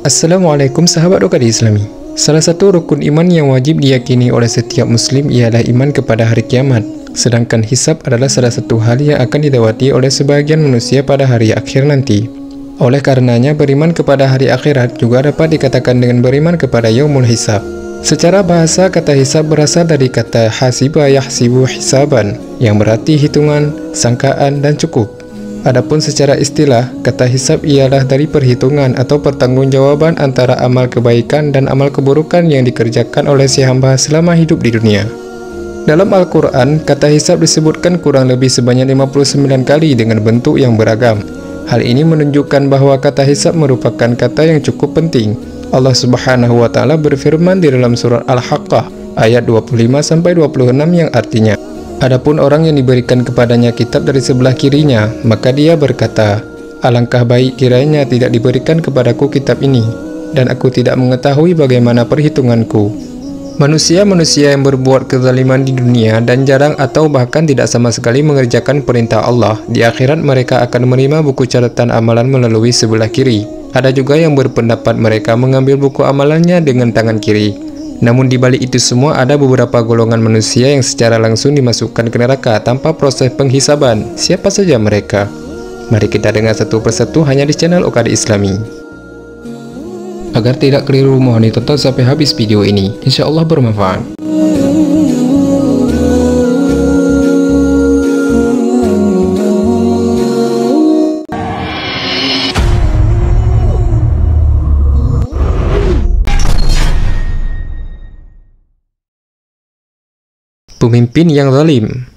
Assalamualaikum sahabat Okadi Islami. Salah satu rukun iman yang wajib diyakini oleh setiap muslim ialah iman kepada hari kiamat. Sedangkan hisab adalah salah satu hal yang akan didapati oleh sebagian manusia pada hari akhir nanti. Oleh karenanya, beriman kepada hari akhirat juga dapat dikatakan dengan beriman kepada yaumul hisab. Secara bahasa, kata hisab berasal dari kata hasiba yahsibu hisaban, yang berarti hitungan, sangkaan, dan cukup. Adapun secara istilah, kata hisab ialah dari perhitungan atau pertanggungjawaban antara amal kebaikan dan amal keburukan yang dikerjakan oleh si hamba selama hidup di dunia. Dalam Al-Quran, kata hisab disebutkan kurang lebih sebanyak 59 kali dengan bentuk yang beragam. Hal ini menunjukkan bahwa kata hisab merupakan kata yang cukup penting. Allah Subhanahu wa Ta'ala berfirman di dalam surat Al-Haqqah ayat 25-26 yang artinya, adapun orang yang diberikan kepadanya kitab dari sebelah kirinya, maka dia berkata, alangkah baik kiranya tidak diberikan kepadaku kitab ini, dan aku tidak mengetahui bagaimana perhitunganku. Manusia-manusia yang berbuat kezaliman di dunia dan jarang atau bahkan tidak sama sekali mengerjakan perintah Allah, di akhirat mereka akan menerima buku catatan amalan melalui sebelah kiri. Ada juga yang berpendapat mereka mengambil buku amalannya dengan tangan kiri. Namun di balik itu semua ada beberapa golongan manusia yang secara langsung dimasukkan ke neraka tanpa proses penghisaban. Siapa saja mereka? Mari kita dengar satu persatu hanya di channel Okadi Islami. Agar tidak keliru, mohon ditonton sampai habis video ini. Insya Allah bermanfaat. Pemimpin yang zalim.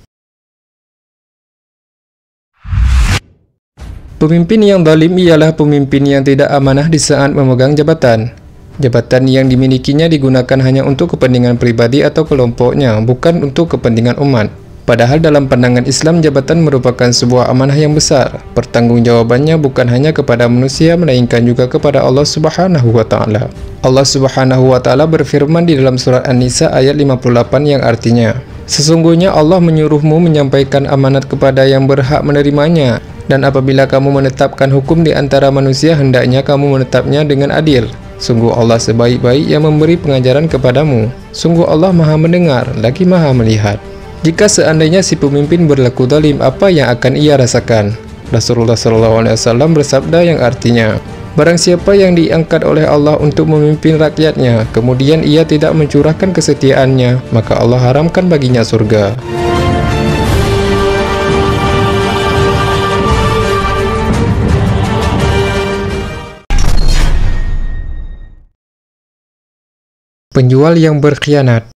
Pemimpin yang zalim ialah pemimpin yang tidak amanah di saat memegang jabatan. Jabatan yang dimilikinya digunakan hanya untuk kepentingan pribadi atau kelompoknya, bukan untuk kepentingan umat. Padahal dalam pandangan Islam, jabatan merupakan sebuah amanah yang besar. Pertanggungjawabannya bukan hanya kepada manusia, melainkan juga kepada Allah Subhanahu wa Ta'ala. Allah Subhanahu wa Ta'ala berfirman di dalam surat An-Nisa ayat 58 yang artinya, sesungguhnya Allah menyuruhmu menyampaikan amanat kepada yang berhak menerimanya, dan apabila kamu menetapkan hukum di antara manusia, hendaknya kamu menetapnya dengan adil. Sungguh Allah sebaik-baik yang memberi pengajaran kepadamu. Sungguh Allah maha mendengar, lagi maha melihat. Jika seandainya si pemimpin berlaku zalim, apa yang akan ia rasakan? Rasulullah SAW bersabda yang artinya, barang siapa yang diangkat oleh Allah untuk memimpin rakyatnya, kemudian ia tidak mencurahkan kesetiaannya, maka Allah haramkan baginya surga. Penjual yang berkhianat.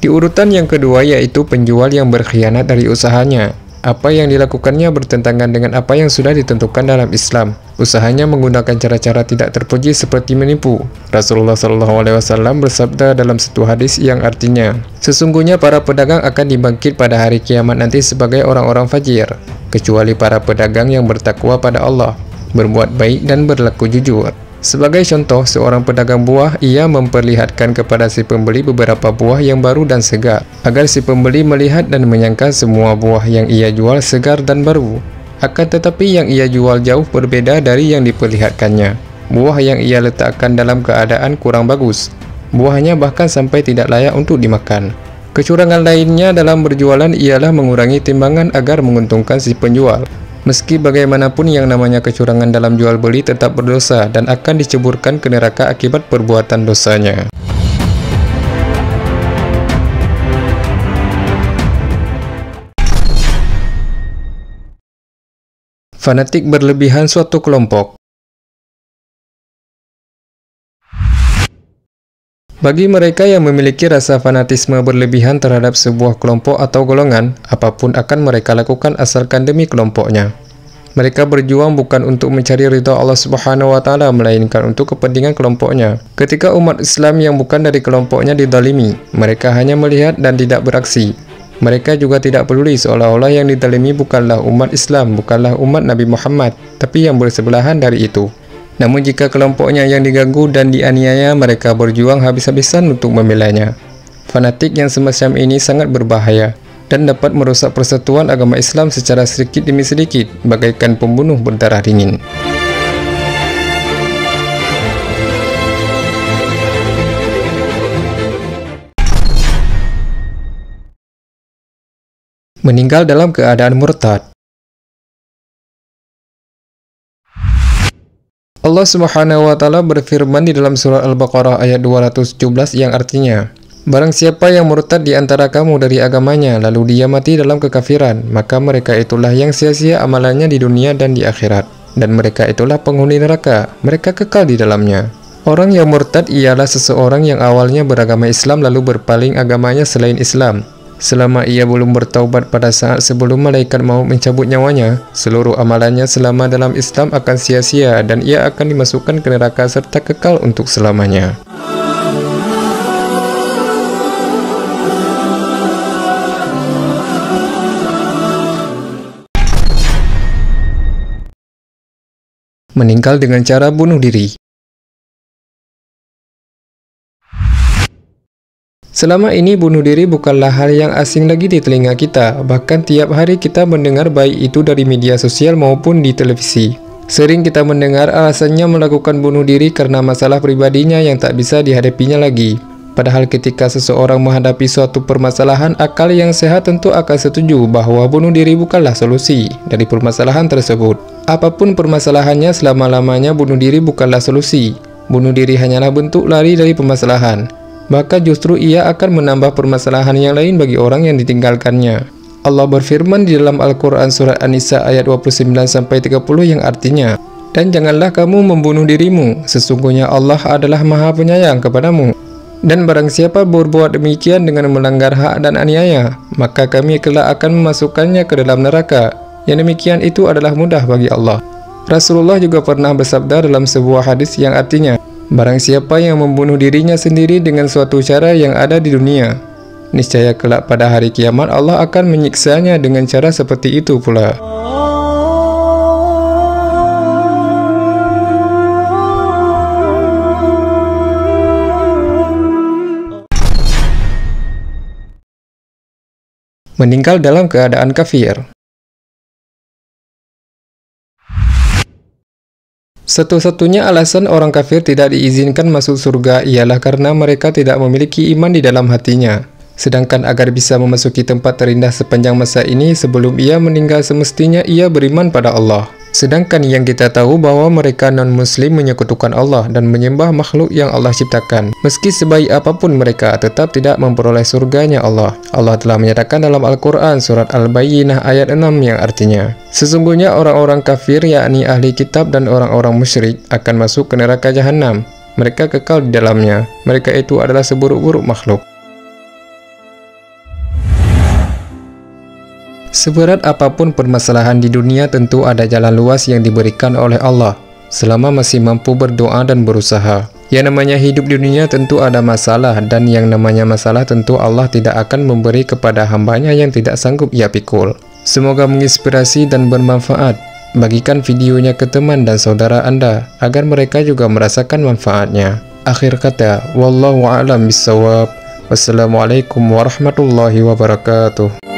Di urutan yang kedua yaitu penjual yang berkhianat dari usahanya. Apa yang dilakukannya bertentangan dengan apa yang sudah ditentukan dalam Islam. Usahanya menggunakan cara-cara tidak terpuji seperti menipu. Rasulullah SAW bersabda dalam satu hadis yang artinya, sesungguhnya para pedagang akan dibangkit pada hari kiamat nanti sebagai orang-orang fajir, kecuali para pedagang yang bertakwa pada Allah, berbuat baik dan berlaku jujur. Sebagai contoh, seorang pedagang buah, ia memperlihatkan kepada si pembeli beberapa buah yang baru dan segar, agar si pembeli melihat dan menyangka semua buah yang ia jual segar dan baru. Akan tetapi yang ia jual jauh berbeda dari yang diperlihatkannya. Buah yang ia letakkan dalam keadaan kurang bagus. Buahnya bahkan sampai tidak layak untuk dimakan. Kecurangan lainnya dalam berjualan ialah mengurangi timbangan agar menguntungkan si penjual. Meski bagaimanapun yang namanya kecurangan dalam jual beli tetap berdosa dan akan diceburkan ke neraka akibat perbuatan dosanya. Fanatik berlebihan suatu kelompok. Bagi mereka yang memiliki rasa fanatisme berlebihan terhadap sebuah kelompok atau golongan, apapun akan mereka lakukan asalkan demi kelompoknya. Mereka berjuang bukan untuk mencari ridha Allah Subhanahu wa Ta'ala, melainkan untuk kepentingan kelompoknya. Ketika umat Islam yang bukan dari kelompoknya dizalimi, mereka hanya melihat dan tidak beraksi. Mereka juga tidak peduli seolah-olah yang dizalimi bukanlah umat Islam, bukanlah umat Nabi Muhammad, tapi yang bersebelahan dari itu. Namun jika kelompoknya yang diganggu dan dianiaya, mereka berjuang habis-habisan untuk membelanya. Fanatik yang semacam ini sangat berbahaya. dan dapat merusak persatuan agama Islam secara sedikit demi sedikit, bagaikan pembunuh berdarah dingin. Meninggal dalam keadaan murtad. Allah Subhanahu wa Ta'ala berfirman di dalam surah Al-Baqarah ayat 217 yang artinya, barang siapa yang murtad di antara kamu dari agamanya, lalu dia mati dalam kekafiran, maka mereka itulah yang sia-sia amalannya di dunia dan di akhirat, dan mereka itulah penghuni neraka, mereka kekal di dalamnya. Orang yang murtad ialah seseorang yang awalnya beragama Islam lalu berpaling agamanya selain Islam. Selama ia belum bertaubat pada saat sebelum malaikat maut mencabut nyawanya, seluruh amalannya selama dalam Islam akan sia-sia dan ia akan dimasukkan ke neraka serta kekal untuk selamanya. Meninggal dengan cara bunuh diri. Selama ini bunuh diri bukanlah hal yang asing lagi di telinga kita, bahkan tiap hari kita mendengar baik itu dari media sosial maupun di televisi. Sering kita mendengar alasannya melakukan bunuh diri karena masalah pribadinya yang tak bisa dihadapinya lagi. Padahal ketika seseorang menghadapi suatu permasalahan, akal yang sehat tentu akan setuju bahwa bunuh diri bukanlah solusi dari permasalahan tersebut. Apapun permasalahannya, selama-lamanya bunuh diri bukanlah solusi. Bunuh diri hanyalah bentuk lari dari permasalahan. Maka justru ia akan menambah permasalahan yang lain bagi orang yang ditinggalkannya. Allah berfirman di dalam Al-Quran surat An-Nisa ayat 29-30 yang artinya, dan janganlah kamu membunuh dirimu, sesungguhnya Allah adalah Maha Penyayang kepadamu. Dan barang siapa berbuat demikian dengan melanggar hak dan aniaya, maka kami kelak akan memasukkannya ke dalam neraka. Yang demikian itu adalah mudah bagi Allah. Rasulullah juga pernah bersabda dalam sebuah hadis yang artinya, barang siapa yang membunuh dirinya sendiri dengan suatu cara yang ada di dunia, niscaya kelak pada hari kiamat Allah akan menyiksanya dengan cara seperti itu pula. Meninggal dalam keadaan kafir. Satu-satunya alasan orang kafir tidak diizinkan masuk surga ialah karena mereka tidak memiliki iman di dalam hatinya. Sedangkan agar bisa memasuki tempat terindah sepanjang masa ini, sebelum ia meninggal semestinya ia beriman pada Allah. Sedangkan yang kita tahu bahwa mereka non-muslim menyekutukan Allah dan menyembah makhluk yang Allah ciptakan. Meski sebaik apapun mereka, tetap tidak memperoleh surganya Allah. Allah telah menyatakan dalam Al-Quran surat Al-Bayyinah ayat 6 yang artinya, sesungguhnya orang-orang kafir yakni ahli kitab dan orang-orang musyrik akan masuk ke neraka jahanam. Mereka kekal di dalamnya. Mereka itu adalah seburuk-buruk makhluk. Seberat apapun permasalahan di dunia, tentu ada jalan luas yang diberikan oleh Allah selama masih mampu berdoa dan berusaha. Yang namanya hidup di dunia tentu ada masalah, dan yang namanya masalah tentu Allah tidak akan memberi kepada hambanya yang tidak sanggup ia pikul. Semoga menginspirasi dan bermanfaat. Bagikan videonya ke teman dan saudara Anda agar mereka juga merasakan manfaatnya. Akhir kata, wallahu a'lam bissawab. Wassalamualaikum warahmatullahi wabarakatuh.